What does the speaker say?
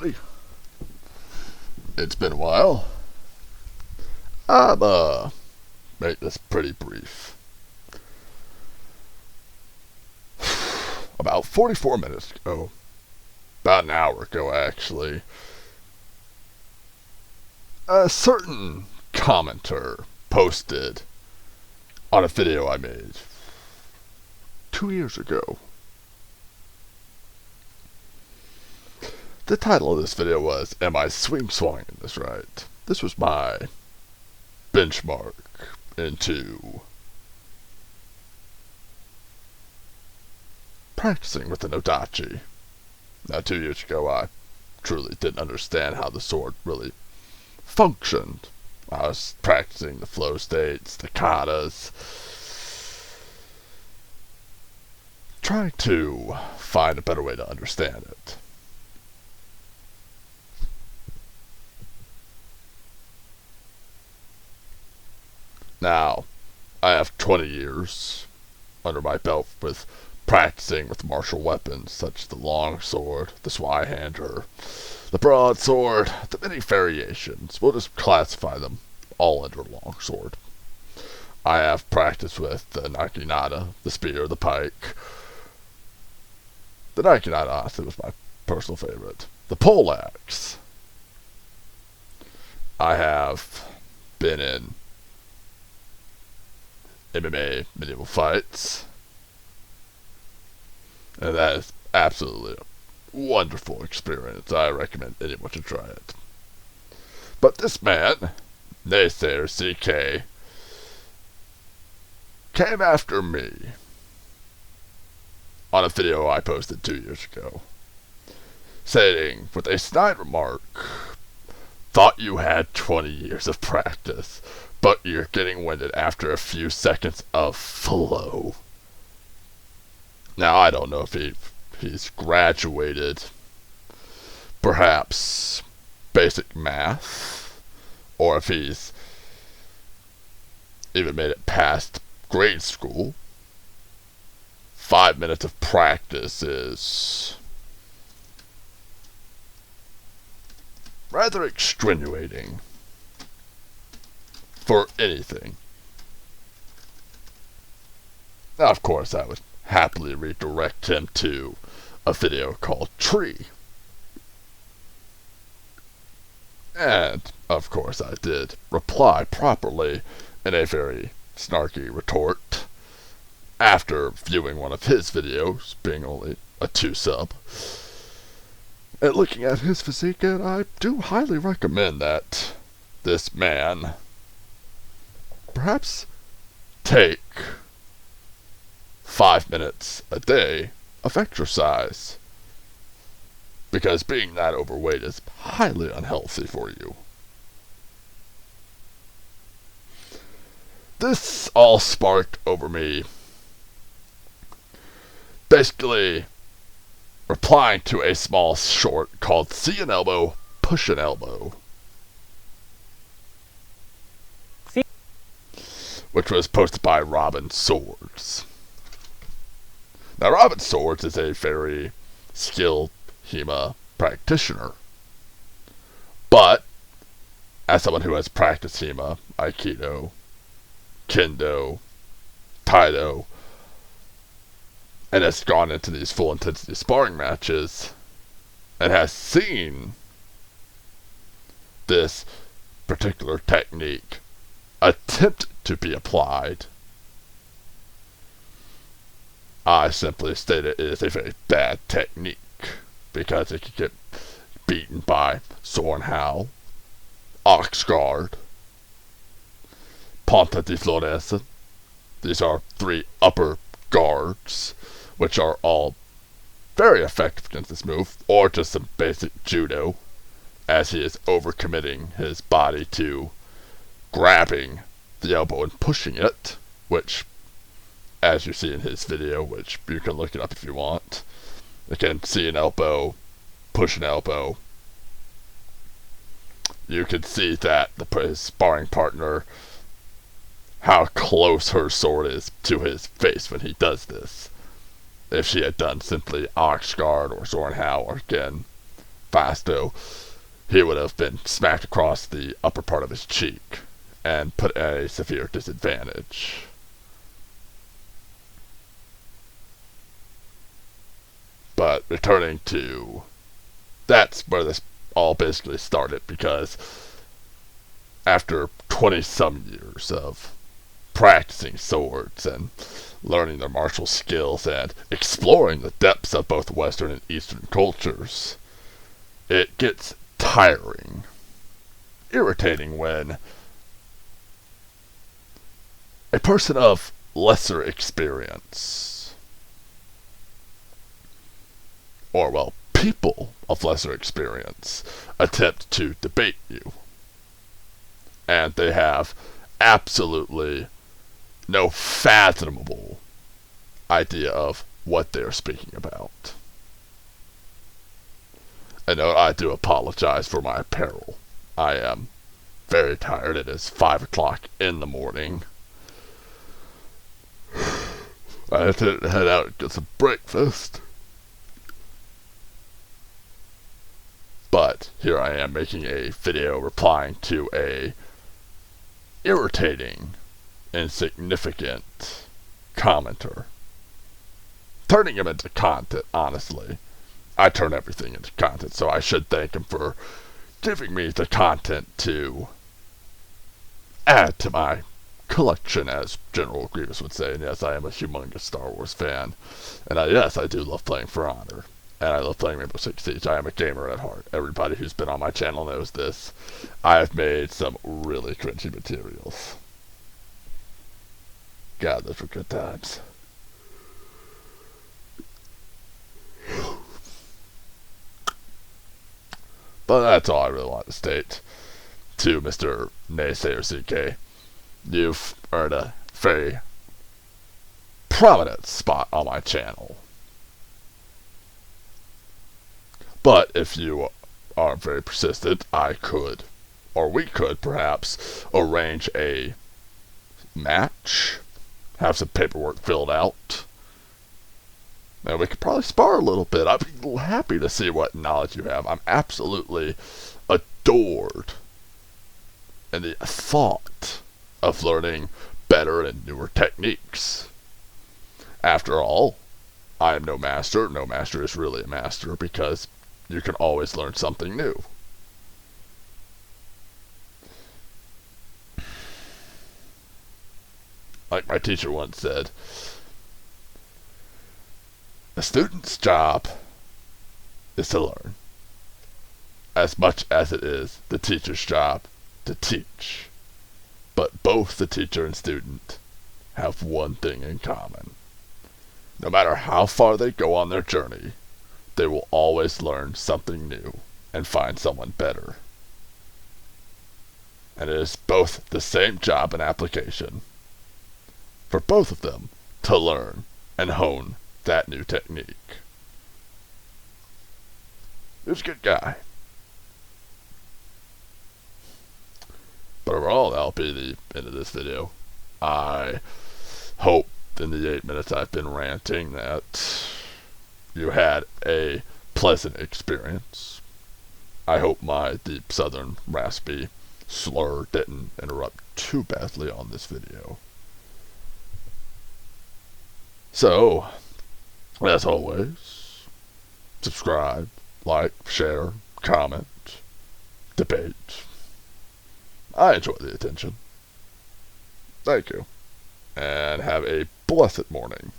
everybody. It's been a while. I'm, make this pretty brief. About 44 minutes ago, about an hour ago actually, a certain commenter posted on a video I made 2 years ago. The title of this video was, Am I Swinging This Right? This was my benchmark into practicing with the Nodachi. Now, 2 years ago, I truly didn't understand how the sword really functioned. I was practicing the flow states, the katas, trying to find a better way to understand it. Now, I have 20 years under my belt with practicing with martial weapons such as the long sword, the Zweihander, the broadsword, the many variations. We'll just classify them all under long sword. I have practiced with the naginata, the spear, the pike. The naginata honestly was my personal favorite. The poleaxe. I have been in MMA medieval fights, and that is absolutely a wonderful experience. I recommend anyone to try it. But this man, Naysayer CK, came after me on a video I posted 2 years ago, saying with a snide remark, thought you had 20 years of practice, but you're getting winded after a few seconds of flow. Now, I don't know if he's graduated, perhaps basic math, or if he's even made it past grade school. 5 minutes of practice is rather extenuating for anything. Now, of course, I would happily redirect him to a video called Tree. And, of course, I did reply properly in a very snarky retort after viewing one of his videos, being only a 2-sub. And looking at his physique, and I do highly recommend that this man perhaps take 5 minutes a day of exercise, because being that overweight is highly unhealthy for you. This all sparked over me basically replying to a small short called See an Elbow, Push an Elbow, which was posted by Robin Swords. Now, Robin Swords is a very skilled HEMA practitioner, but as someone who has practiced HEMA, Aikido, Kendo, Taido, and has gone into these full intensity sparring matches, and has seen this particular technique attempt to be applied, I simply stated it is a very bad technique, because it could get beaten by Zornhau, Oxguard, Ponta di Floresa. These are 3 upper guards, which are all very effective against this move, or just some basic judo, as he is overcommitting his body to grabbing the elbow and pushing it, which, as you see in his video, which you can look it up if you want, again, see an elbow, push an elbow. You can see that his sparring partner, how close her sword is to his face when he does this. If she had done simply Oxguard or Zornhau, or again, fasto, he would have been smacked across the upper part of his cheek and put at a severe disadvantage. But returning to, that's where this all basically started, because after 20 some years of practicing swords and learning their martial skills and exploring the depths of both Western and Eastern cultures, it gets tiring, irritating when a person of lesser experience, or well, people of lesser experience, attempt to debate you. And they have absolutely no fathomable idea of what they're speaking about. I know I do apologize for my apparel. I am very tired. It is 5 o'clock in the morning. I have to head out and get some breakfast. But here I am making a video replying to a irritating, insignificant commenter. Turning him into content, honestly. I turn everything into content, so I should thank him for giving me the content to add to my collection, as General Grievous would say. And yes, I am a humongous Star Wars fan. And yes, I do love playing For Honor. And I love playing Rainbow Six Siege. I am a gamer at heart. Everybody who's been on my channel knows this. I have made some really cringy materials. God, those were good times. But that's all I really want to state to Mr. Naysayer CK. You've earned a very prominent spot on my channel. But if you are very persistent, I could, or we could perhaps, arrange a match, have some paperwork filled out, and we could probably spar a little bit. I'd be happy to see what knowledge you have. I'm absolutely adored in the thought of learning better and newer techniques. After all, I am no master. No master is really a master, because you can always learn something new. Like my teacher once said, a student's job is to learn, as much as it is the teacher's job to teach. But both the teacher and student have one thing in common. No matter how far they go on their journey, they will always learn something new and find someone better. And it is both the same job and application for both of them to learn and hone that new technique. He was a good guy. But overall, that'll be the end of this video. I hope in the 8 minutes I've been ranting that you had a pleasant experience. I hope my deep southern raspy slur didn't interrupt too badly on this video. So, as always, subscribe, like, share, comment, debate. I enjoy the attention. Thank you. And have a blessed morning.